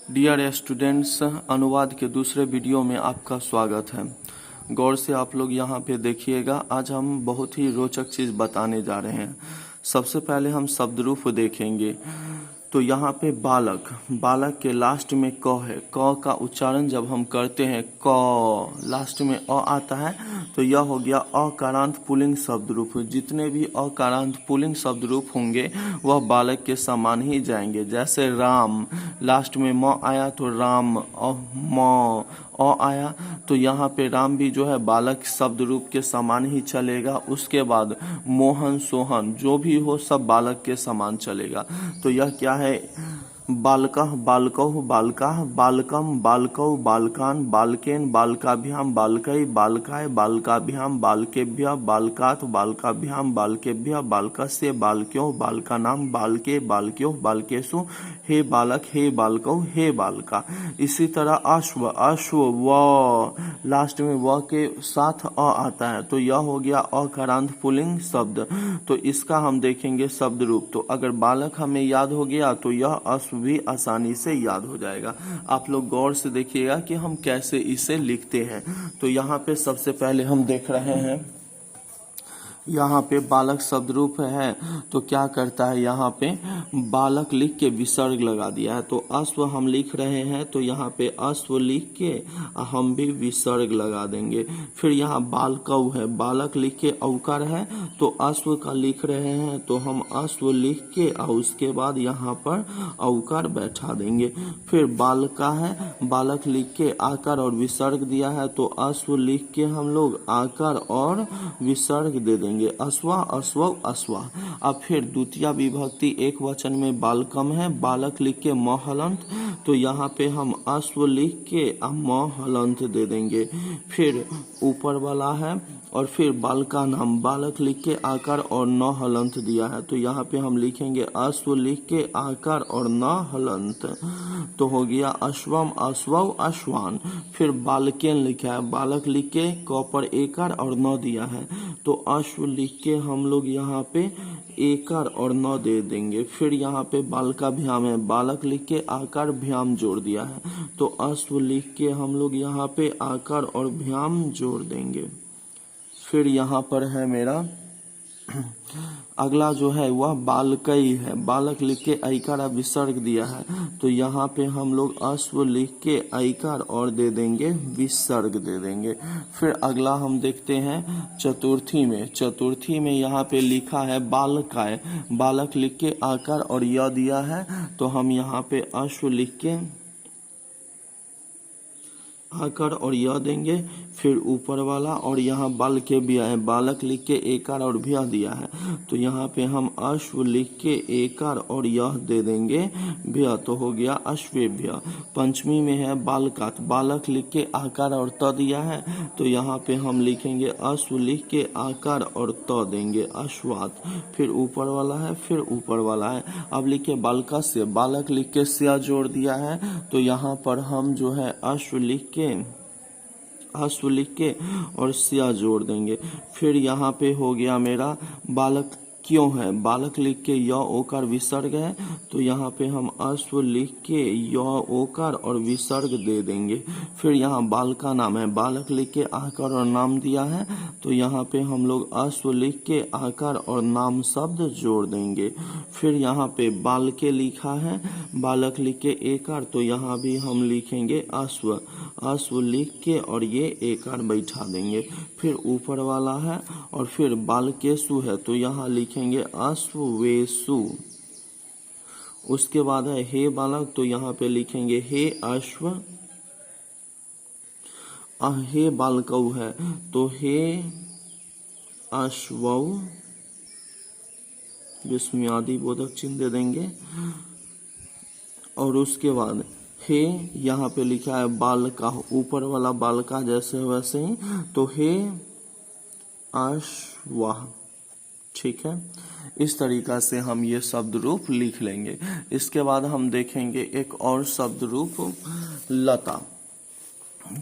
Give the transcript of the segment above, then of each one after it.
Dear students, अनुवाद के दूसरे वीडियो में आपका स्वागत है। गौर से आप लोग यहाँ पे देखिएगा। आज हम बहुत ही रोचक चीज बताने जा रहे हैं। सबसे पहले हम शब्द रूप देखेंगे। तो यहाँ पे बालक, बालक के लास्ट में क है। क का उच्चारण जब हम करते हैं क, लास्ट में अ आता है तो यह हो गया अकारांत पुल्लिंग शब्द रूप। जितने भी अकारांत पुल्लिंग शब्द रूप होंगे वह बालक के समान ही जाएंगे। जैसे राम, लास्ट में म आया तो राम, म अ आया तो यहाँ पे राम भी जो है बालक शब्द रूप के समान ही चलेगा। उसके बाद मोहन, सोहन जो भी हो सब बालक के समान चलेगा। तो यह क्या है? बालकः, बालकौ, बालकाः, बालकम, बालकौ, बालकान, बालकेन, बालकाभ्याम, बालकै, बालकाय, बालकाभ्याम, बालकेभ्यः, बालकात्, बालकाभ्याम, बालकेभ्यः, बालकस्य, बालक्यों, बालकानां, बालके, बालक्यों, बालकेषु, हे बालक, हे बालकौ, हे बालका। इसी तरह अश्व, अश्व, व, लास्ट में व के साथ अ आता है तो यह हो गया अकारांत पुल्लिंग शब्द। तो इसका हम देखेंगे शब्द रूप। तो अगर बालक हमें याद हो गया तो यह अश्व भी आसानी से याद हो जाएगा। आप लोग गौर से देखिएगा कि हम कैसे इसे लिखते हैं। तो यहाँ पे सबसे पहले हम देख रहे हैं, यहाँ पे बालक शब्द रूप है तो क्या करता है, यहाँ पे बालक लिख के विसर्ग लगा दिया है। तो अश्व हम लिख रहे हैं तो यहाँ पे अश्व लिख के हम भी विसर्ग लगा देंगे। फिर यहाँ बालकौ है, बालक लिख के औकार है तो अश्व का लिख रहे हैं तो हम अश्व लिख के और उसके बाद यहाँ पर औकार बैठा देंगे। फिर बालका है, बालक लिख के आकार और विसर्ग दिया है तो अश्व लिख के हम लोग आकार और विसर्ग दे देंगे। अश्वा, अश्वौ, अश्वा। अब फिर द्वितीय विभक्ति एक वचन में बालकम है, बालक लिख के म हलंत तो यहाँ पे हम अश्व लिख के म हलंत दे देंगे। फिर ऊपर वाला है और फिर बालका नाम, बालक लिख के आकार और न हलंत दिया है तो यहाँ पे हम लिखेंगे अश्व लिख के आकार और न हलंत तो हो गया अश्वम, अश्वौ, अश्वान। फिर बालकेन लिखा है, बालक लिख के क पर एकार और न दिया है तो अश्व लिख के हम लोग यहाँ पे एकार और न दे देंगे। फिर यहाँ पे बालका भ्याम है, बालक लिख के आकार भ्याम जोड़ दिया है तो अश्व लिख के हम लोग यहाँ पे आकार और भ्याम जोड़ देंगे। फिर यहाँ पर है मेरा अगला जो है वह बालकई है, बालक लिख के ऐकार विसर्ग दिया है तो यहाँ पे हम लोग अश्व लिख के ऐकार और दे देंगे विसर्ग दे देंगे। फिर अगला हम देखते हैं चतुर्थी में। चतुर्थी में यहाँ पे लिखा है बालकाय, बालक लिख के आकार और य दिया है तो हम यहाँ पे अश्व लिख के आकार और यह देंगे। फिर ऊपर वाला और यहाँ बाल के भी है, बालक लिख के एकार और भ्या दिया है तो यहाँ पे हम अश्व लिख के एकार और यह दे देंगे भ्या तो हो गया अश्वेभ्य। पंचमी में है बालकात, बालक लिख के आकार और त दिया है तो यहाँ पे हम लिखेंगे अश्व लिख के आकार और त देंगे अश्वात। फिर ऊपर वाला है, फिर ऊपर वाला है। अब लिखे बालका से, बालक लिख के स्या जोड़ दिया है तो यहाँ पर हम जो है अश्व लिख के और स्या जोड़ देंगे। फिर यहाँ पे हो गया मेरा बालक क्यों है, बालक लिख के य ओकार विसर्ग है तो यहाँ पे हम अश्व लिख के य ओकार और विसर्ग दे देंगे। फिर यहाँ बालका नाम है, बालक लिख के आकार और नाम दिया है तो यहाँ पे हम लोग अश्व लिख के आकार और नाम शब्द जोड़ देंगे। फिर यहाँ पे बालके लिखा है, बालक लिख के एकार तो यहाँ भी हम लिखेंगे अश्व, अश्व लिख के और ये एकार बैठा देंगे। फिर ऊपर वाला है और फिर बालकेशु है तो यहाँ लिखेंगे अश्वेशु। उसके बाद है हे बालक तो यहाँ पे लिखेंगे हे अश्व। हे बालकौ है तो हे अश्वौ, विस्मयादि बोधक चिन्ह दे देंगे। और उसके बाद हे यहाँ पे लिखा है बालका, ऊपर वाला बालका जैसे वैसे ही तो हे अश्वाह। ठीक है, इस तरीका से हम ये शब्द रूप लिख लेंगे। इसके बाद हम देखेंगे एक और शब्द रूप लता।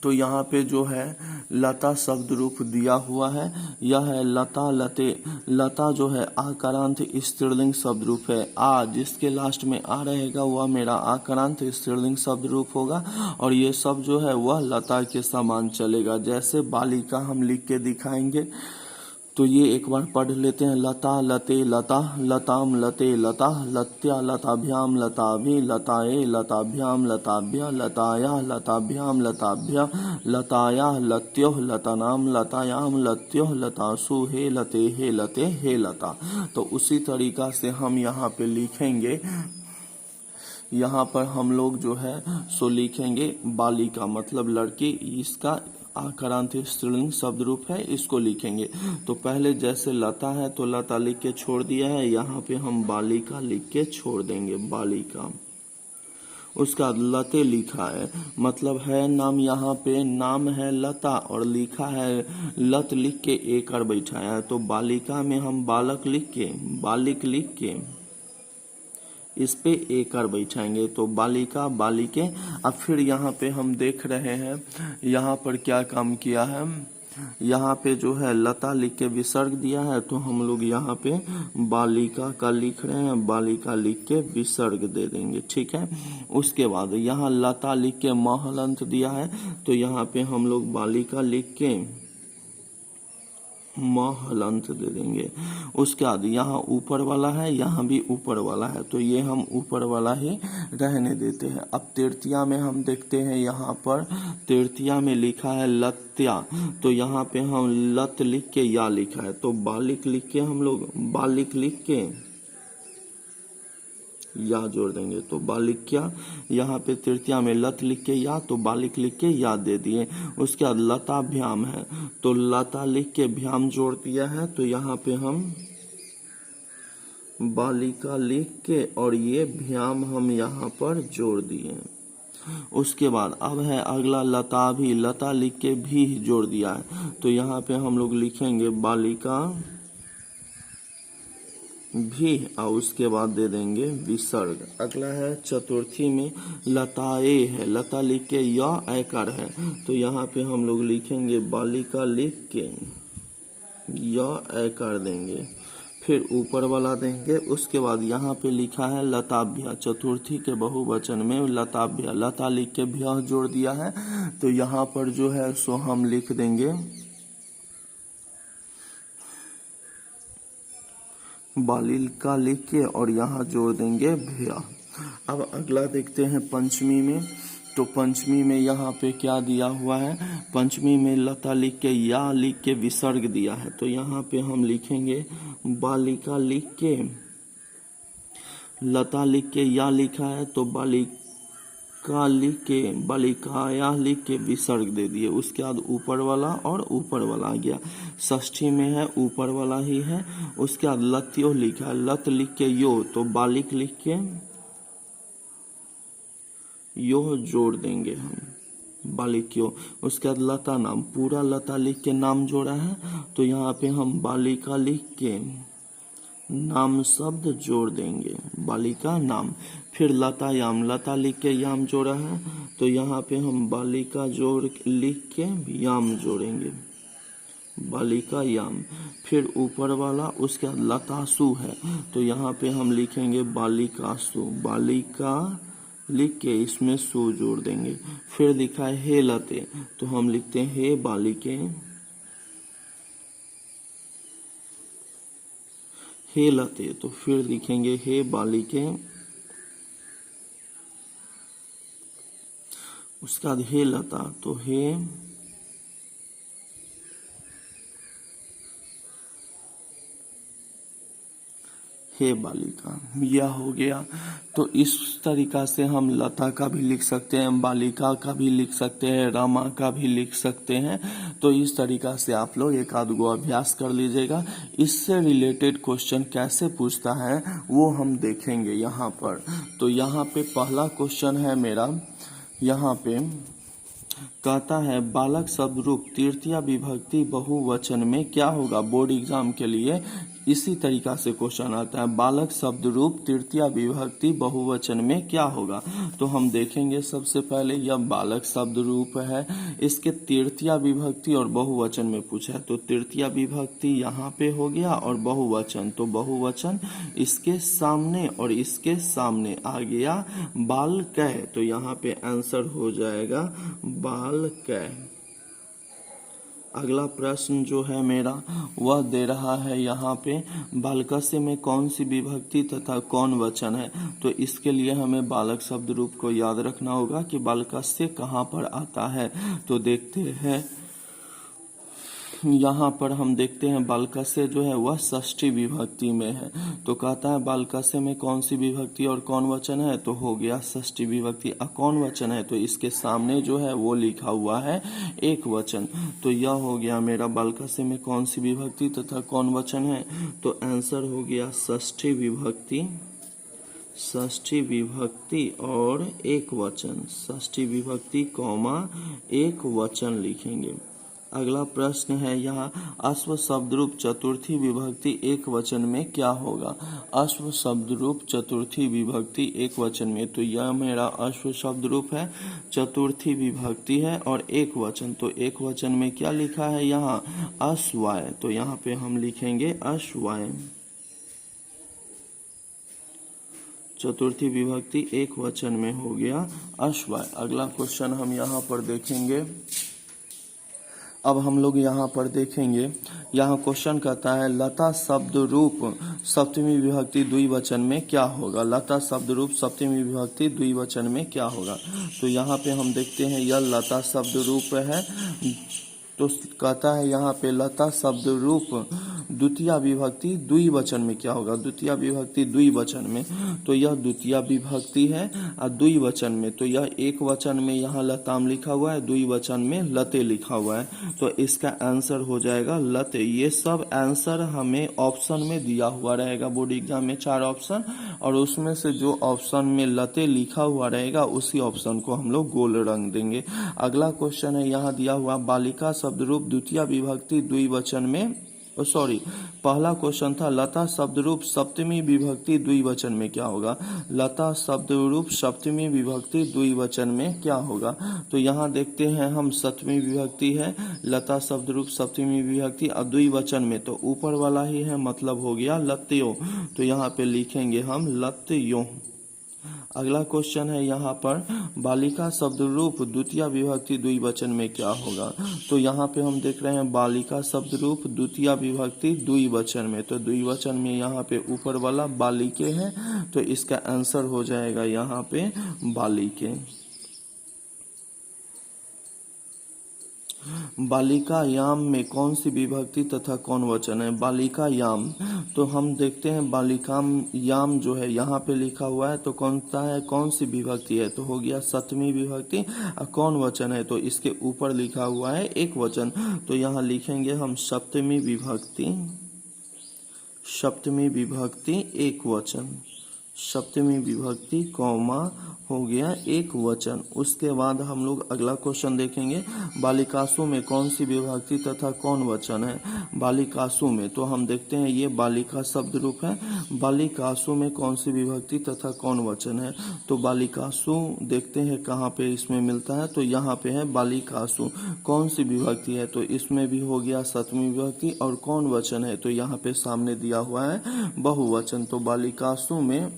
तो यहाँ पे जो है लता शब्द रूप दिया हुआ है, यह है लता लते। लता जो है आकारांत स्त्रीलिंग शब्द रूप है। आ जिसके लास्ट में आ रहेगा वह मेरा आकारांत स्त्रीलिंग शब्द रूप होगा, और ये सब जो है वह लता के समान चलेगा। जैसे बालिका हम लिख के दिखाएंगे, तो ये एक बार पढ़ लेते हैं। लता लते लता, लताम लते लता, लत्या लताभ्याम लताभि, लताए लताभ्याम लताभ्य, लताया लताभ्याम लताभ्य, लताया लत्यो लतानाम लतायाम लत्यो, लतासु हे लते हे लता। तो उसी तरीका से हम यहाँ पे लिखेंगे। यहाँ पर हम लोग जो है सो लिखेंगे बालिका मतलब लड़की, इसका आकारांत स्त्रीलिंग शब्द रूप है, इसको लिखेंगे। तो पहले जैसे लता है तो लता लिख के छोड़ दिया है, यहाँ पे हम बालिका लिख के छोड़ देंगे, बालिका। उसका लते लिखा है मतलब है नाम, यहाँ पे नाम है लता और लिखा है लत, लिख के एक और बैठाया है। तो बालिका में हम बालक लिख के, बालिक लिख के इस पे एक और बैठाएंगे, तो बालिका बालिके। अब फिर यहाँ पे हम देख रहे हैं यहाँ पर क्या काम किया है। यहाँ पे जो है लता लिख के विसर्ग दिया है, तो हम लोग यहाँ पे बालिका का लिख रहे हैं, बालिका लिख के विसर्ग दे देंगे, ठीक है। उसके बाद यहाँ लता लिख के म हलंत दिया है, तो यहाँ पे हम लोग बालिका लिख के म हलंत दे देंगे। उसके बाद यहाँ ऊपर वाला है, यहाँ भी ऊपर वाला है, तो ये हम ऊपर वाला ही रहने देते हैं। अब तृतीया में हम देखते हैं, यहाँ पर तृतीया में लिखा है लत्या, तो यहाँ पे हम लत लिख के या लिखा है, तो बालिक लिख के हम लोग बालिक लिख के या जोड़ देंगे, तो बालिक क्या। यहाँ पे तृतीया में लत लिख के या, तो बालिक लिख के या दे दिए। उसके बाद लता भ्याम है, तो लता लिख के भ्याम जोड़ दिया है, तो यहाँ पे हम बालिका लिख के और ये भ्याम हम यहाँ पर जोड़ दिए। उसके बाद अब है अगला लता भी, लता लिख के भी जोड़ दिया है, तो यहाँ पे हम लोग लिखेंगे बालिका भी, और उसके बाद दे देंगे विसर्ग। अगला है चतुर्थी में लताए है, लता लिख के या ऐकार है, तो यहाँ पे हम लोग लिखेंगे बालिका लिख के या ऐकार देंगे, फिर ऊपर वाला देंगे। उसके बाद यहाँ पे लिखा है लताभ्या, चतुर्थी के बहुवचन में लताभ्या, लता लिख के भ्या जोड़ दिया है, तो यहाँ पर जो है सो हम लिख देंगे बालिका लिख के और यहाँ जोड़ देंगे भैया। अब अगला देखते हैं पंचमी में, तो पंचमी में यहाँ पे क्या दिया हुआ है। पंचमी में लता लिख के या लिख के विसर्ग दिया है, तो यहाँ पे हम लिखेंगे बालिका लिख के, लता लिख के या लिखा है, तो बालिका लिख के बालिकाया लिख के विसर्ग दे दिए। उसके बाद ऊपर वाला और ऊपर वाला आ गया। षष्ठी में है ऊपर वाला ही है। उसके बाद लत्यो लिखा है, लत लिख के यो, तो बालिक लिख के यो जोड़ देंगे हम बालिक्यो। उसके बाद लता नाम, पूरा लता लिख के नाम जोड़ा है, तो यहाँ पे हम बालिका लिख के नाम शब्द जोड़ देंगे, बालिका नाम। फिर लता याम, लता लिख के याम जोड़ा है, तो यहाँ पे हम बालिका जोड़ लिख के याम जोड़ेंगे, बालिका याम। फिर ऊपर वाला उसके बाद लतासु है, तो यहाँ पे हम लिखेंगे बालिकासु, बालिका लिख के इसमें सु जोड़ देंगे। फिर लिखा है हे लते, तो हम लिखते हैं हे बालिके, हे लते, तो फिर लिखेंगे हे बालिके। उसके बाद हे लता, तो हे बालिका, यह हो गया। तो इस तरीका से हम लता का भी लिख सकते हैं, बालिका का भी लिख सकते हैं, रमा का भी लिख सकते हैं। तो इस तरीका से आप लोग एक आध गो अभ्यास कर लीजिएगा। इससे रिलेटेड क्वेश्चन कैसे पूछता है वो हम देखेंगे यहाँ पर। तो यहाँ पे पहला क्वेश्चन है मेरा, यहाँ पे कहता है बालक शब्द रूप तृतीया विभक्ति बहुवचन में क्या होगा। बोर्ड एग्जाम के लिए इसी तरीका से क्वेश्चन आता है, बालक शब्द रूप तृतीया विभक्ति बहुवचन में क्या होगा। तो हम देखेंगे सबसे पहले यह बालक शब्द रूप है, इसके तृतीया विभक्ति और बहुवचन में पूछा है। तो तृतीया विभक्ति यहाँ पे हो गया और बहुवचन, तो बहुवचन इसके सामने और इसके सामने आ गया बालकै। तो यहाँ पे आंसर हो जाएगा बालकै। अगला प्रश्न जो है मेरा वह दे रहा है यहाँ पे, बालकस्य में कौन सी विभक्ति तथा कौन वचन है। तो इसके लिए हमें बालक शब्द रूप को याद रखना होगा कि बालकस्य कहाँ पर आता है। तो देखते हैं, यहाँ पर हम देखते हैं बालकस्य जो है वह षष्ठी विभक्ति में है। तो कहता है बालकस्य में कौन सी विभक्ति और कौन वचन है। तो हो गया षष्ठी विभक्ति। कौन वचन है, तो इसके सामने जो है वो लिखा हुआ है एक वचन। तो यह हो गया मेरा बालकस्य में कौन सी विभक्ति तथा कौन वचन है। तो आंसर हो गया षष्ठी विभक्ति, षष्ठी विभक्ति और एक वचन, षष्ठी विभक्ति कौमा एक वचन लिखेंगे। अगला प्रश्न है यहाँ, अश्व शब्द रूप चतुर्थी विभक्ति एक वचन में क्या होगा। अश्व शब्द रूप चतुर्थी विभक्ति एक वचन में, तो यह मेरा अश्व शब्द रूप है, चतुर्थी विभक्ति है और एक वचन। तो एक वचन में क्या लिखा है यहाँ, अश्वाय। तो यहाँ पे हम लिखेंगे अश्वाय। चतुर्थी विभक्ति एक वचन में हो गया अश्वाय। अगला क्वेश्चन हम यहाँ पर देखेंगे। अब हम लोग यहाँ पर देखेंगे, यहाँ क्वेश्चन कहता है लता शब्द रूप सप्तमी विभक्ति द्विवचन में क्या होगा। लता शब्द रूप सप्तमी विभक्ति द्विवचन में क्या होगा। तो यहाँ पे हम देखते हैं यह लता शब्द रूप है। तो कहता है यहाँ पे लता शब्द रूप द्वितीय विभक्ति द्विवचन में क्या होगा। द्वितीय विभक्ति द्विवचन में, तो यह द्वितीय विभक्ति है और द्विवचन में, तो यह एक वचन में यहाँ लताम लिखा हुआ है, द्विवचन में लते लिखा हुआ है। तो इसका आंसर हो जाएगा लते। ये सब आंसर हमें ऑप्शन में दिया हुआ रहेगा बोर्ड एग्जाम में 4 ऑप्शन, और उसमें से जो ऑप्शन में लते लिखा हुआ रहेगा उसी ऑप्शन को हम लोग गोल रंग देंगे। अगला क्वेश्चन है यहाँ दिया हुआ, बालिका शब्द रूप द्वितीय विभक्ति द्विवचन में, पहला क्वेश्चन था लता शब्द रूप सप्तमी विभक्ति द्विवचन में क्या होगा। लता शब्द रूप सप्तमी विभक्ति द्विवचन में क्या होगा। तो यहाँ देखते हैं हम सप्तमी विभक्ति है, लता शब्द रूप सप्तमी विभक्ति और द्विवचन में, तो ऊपर वाला ही है, मतलब हो गया लत्यो। तो यहाँ पे लिखेंगे हम लत्यो। अगला क्वेश्चन है यहाँ पर, बालिका शब्द रूप द्वितीय विभक्ति द्विवचन में क्या होगा। तो यहाँ पे हम देख रहे हैं बालिका शब्द रूप द्वितीय विभक्ति द्विवचन में, तो द्विवचन में यहाँ पे ऊपर वाला बालिके है, तो इसका आंसर हो जाएगा यहाँ पे बालिके। बालिका याम में कौन सी विभक्ति तथा कौन वचन है। बालिका याम, तो हम देखते हैं बालिका याम जो है यहाँ पे लिखा हुआ है, तो कौन सा है, कौन सी विभक्ति है। तो हो गया सप्तमी विभक्ति। और कौन वचन है, तो इसके ऊपर लिखा हुआ है एक वचन, तो यहाँ लिखेंगे हम सप्तमी विभक्ति, सप्तमी विभक्ति एक वचन, सप्तमी विभक्ति कौमा हो गया एक वचन। उसके बाद हम लोग अगला क्वेश्चन देखेंगे, बालिकासु में कौन सी विभक्ति तथा कौन वचन है। बालिकासु में, तो हम देखते हैं ये बालिका शब्द रूप है, बालिकासु में कौन सी विभक्ति तथा कौन वचन है। तो बालिकासु देखते हैं कहाँ पे इसमें मिलता है, तो यहाँ पे है बालिकासु। कौन सी विभक्ति है, तो इसमें भी हो गया सप्तमी विभक्ति, और कौन वचन है, तो यहाँ पे सामने दिया हुआ है बहुवचन। तो बालिकासु में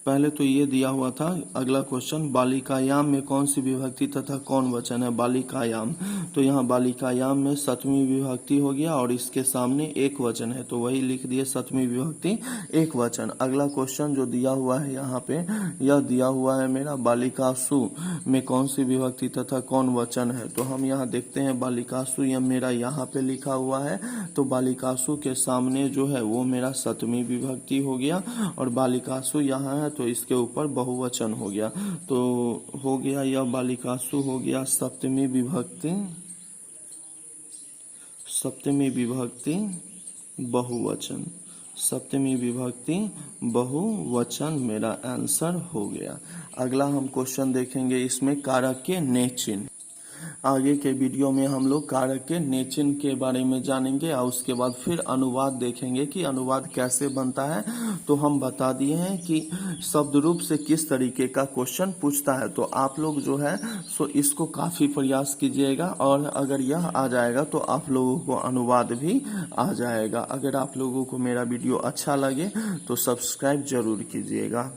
पहले तो ये दिया हुआ था। अगला क्वेश्चन, बालिकायाम में कौन सी विभक्ति तथा कौन वचन है। बालिकायाम, तो यहाँ बालिकायाम में सप्तमी विभक्ति हो गया और इसके सामने एक वचन है, तो वही लिख दिए सप्तमी विभक्ति एक वचन। अगला क्वेश्चन जो दिया हुआ है यहाँ पे, यह दिया हुआ है मेरा बालिकासु में कौन सी विभक्ति तथा कौन वचन है। तो हम यहाँ देखते हैं बालिकासु यह मेरा यहाँ पे लिखा हुआ है, तो बालिकासु के सामने जो है वो मेरा सप्तमी विभक्ति हो गया, और बालिकासु यहाँ है तो इसके ऊपर बहुवचन हो गया। तो हो गया यह बालिकासु हो गया सप्तमी विभक्ति, सप्तमी विभक्ति बहुवचन, सप्तमी विभक्ति बहुवचन मेरा आंसर हो गया। अगला हम क्वेश्चन देखेंगे, इसमें कारक के ने चिन्ह। आगे के वीडियो में हम लोग कारक के नेचिन के बारे में जानेंगे और उसके बाद फिर अनुवाद देखेंगे कि अनुवाद कैसे बनता है। तो हम बता दिए हैं कि शब्द रूप से किस तरीके का क्वेश्चन पूछता है। तो आप लोग जो है सो इसको काफ़ी प्रयास कीजिएगा और अगर यह आ जाएगा तो आप लोगों को अनुवाद भी आ जाएगा। अगर आप लोगों को मेरा वीडियो अच्छा लगे तो सब्सक्राइब जरूर कीजिएगा।